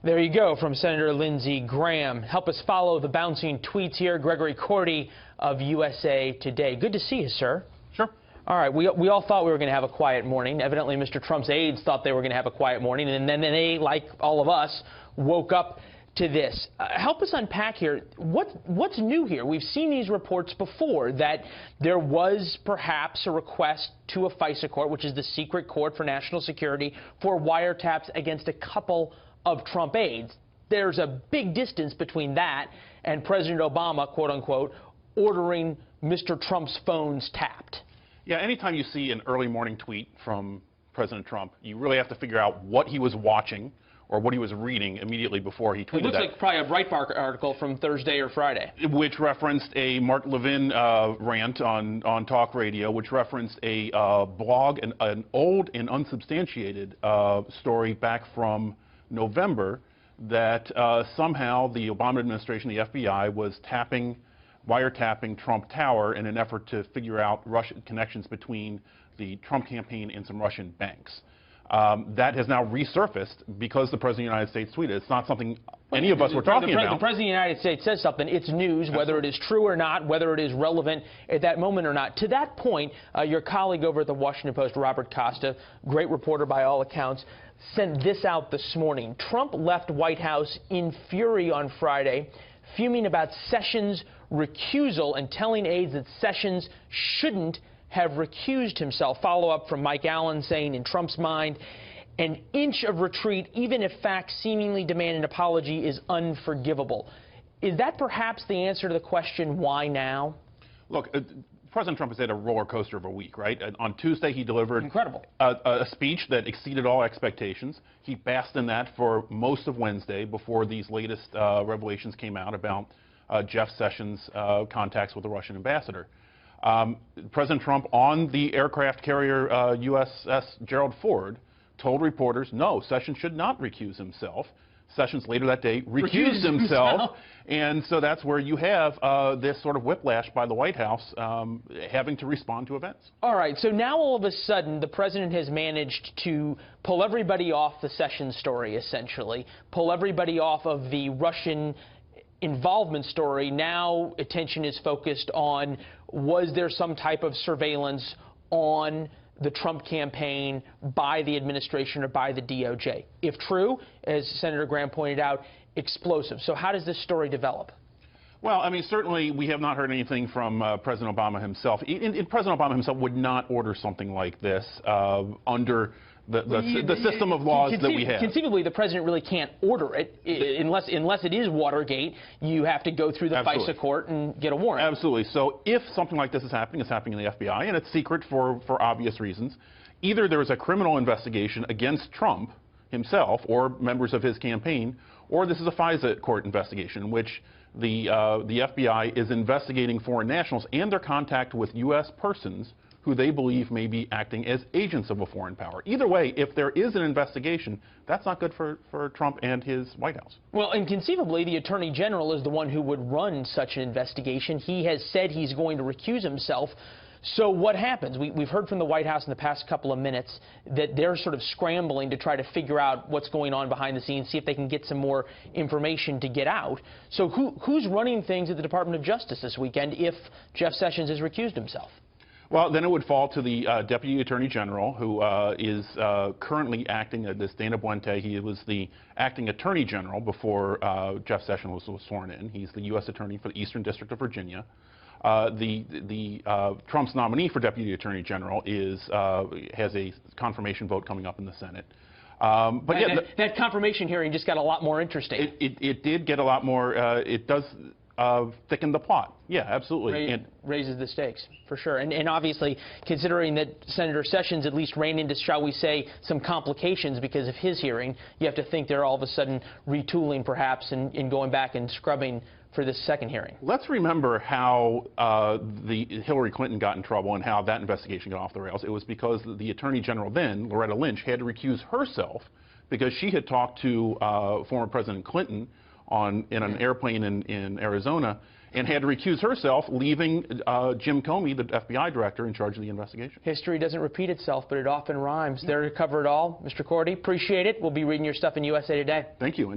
There you go from Senator Lindsey Graham. Help us follow the bouncing tweets here. Gregory Cordy of USA Today. Good to see you, sir. Sure. All right, we all thought we were going to have a quiet morning. Evidently, Mr. Trump's aides thought they were going to have a quiet morning, and then they, like all of us, woke up to this. Help us unpack here. What's new here? We've seen these reports before that there was perhaps a request to a FISA court, which is the secret court for national security, for wiretaps against a couple of Trump aides. There's a big distance between that and President Obama, quote unquote, ordering Mr. Trump's phones tapped. Yeah, anytime you see an early morning tweet from President Trump, you really have to figure out what he was watching or what he was reading immediately before he tweeted that. It looks like probably a Breitbart article from Thursday or Friday. Which referenced a Mark Levin rant on talk radio, which referenced a blog, an old and unsubstantiated story back from November that somehow the Obama administration, the FBI, was wiretapping Trump Tower in an effort to figure out Russian connections between the Trump campaign and some Russian banks. That has now resurfaced because the President of the United States tweeted. It's not something any of us were talking about. The President of the United States says something. It's news, whether it is true or not, whether it is relevant at that moment or not. To that point, your colleague over at the Washington Post, Robert Costa, great reporter by all accounts, sent this out this morning. Trump left White House in fury on Friday, fuming about Sessions' recusal and telling aides that Sessions shouldn't have recused himself. Follow-up from Mike Allen saying, in Trump's mind, an inch of retreat, even if facts seemingly demand an apology, is unforgivable. Is that perhaps the answer to the question, why now? Look, President Trump has had a roller coaster of a week, right? On Tuesday, he delivered a speech that exceeded all expectations. He basked in that for most of Wednesday before these latest revelations came out about Jeff Sessions' contacts with the Russian ambassador. President Trump, on the aircraft carrier USS Gerald Ford, told reporters, no, Sessions should not recuse himself. Sessions later that day recused himself. And so that's where you have this sort of whiplash by the White House having to respond to events. All right, so now all of a sudden the president has managed to pull everybody off the Sessions story, essentially, pull everybody off of the Russian involvement story. Now attention is focused on, was there some type of surveillance on the Trump campaign by the administration or by the DOJ? If true, as Senator Graham pointed out, explosive. So how does this story develop? Well, I mean, certainly we have not heard anything from President Obama himself. President Obama himself would not order something like this under the system of laws that we have. Conceivably, the president really can't order it unless it is Watergate. You have to go through the FISA court and get a warrant. Absolutely. So if something like this is happening, it's happening in the FBI, and it's secret for obvious reasons. Either there is a criminal investigation against Trump himself or members of his campaign, or this is a FISA court investigation in which the FBI is investigating foreign nationals and their contact with U.S. persons who they believe may be acting as agents of a foreign power. Either way, if there is an investigation, that's not good for Trump and his White House. Well, and conceivably, the Attorney General is the one who would run such an investigation. He has said he's going to recuse himself. So what happens? We've heard from the White House in the past couple of minutes that they're sort of scrambling to try to figure out what's going on behind the scenes, see if they can get some more information to get out. So who's running things at the Department of Justice this weekend if Jeff Sessions has recused himself? Well, then it would fall to the Deputy Attorney General, who is currently acting, this Dana Buente. He was the acting Attorney General before Jeff Sessions was sworn in. He's the U.S. Attorney for the Eastern District of Virginia. Trump's nominee for Deputy Attorney General has a confirmation vote coming up in the Senate. But yeah, that confirmation hearing just got a lot more interesting. It did get a lot more. It does thicken the plot. Yeah, absolutely. Raises the stakes, for sure. And obviously, considering that Senator Sessions at least ran into, shall we say, some complications because of his hearing, you have to think they're all of a sudden retooling, perhaps, and going back and scrubbing for this second hearing. Let's remember how Hillary Clinton got in trouble and how that investigation got off the rails. It was because the Attorney General then, Loretta Lynch, had to recuse herself because she had talked to former President Clinton in an airplane in Arizona and had to recuse herself, leaving Jim Comey, the FBI director, in charge of the investigation. History doesn't repeat itself, but it often rhymes. There to cover it all. Mr. Cordy, appreciate it. We'll be reading your stuff in USA Today. Thank you.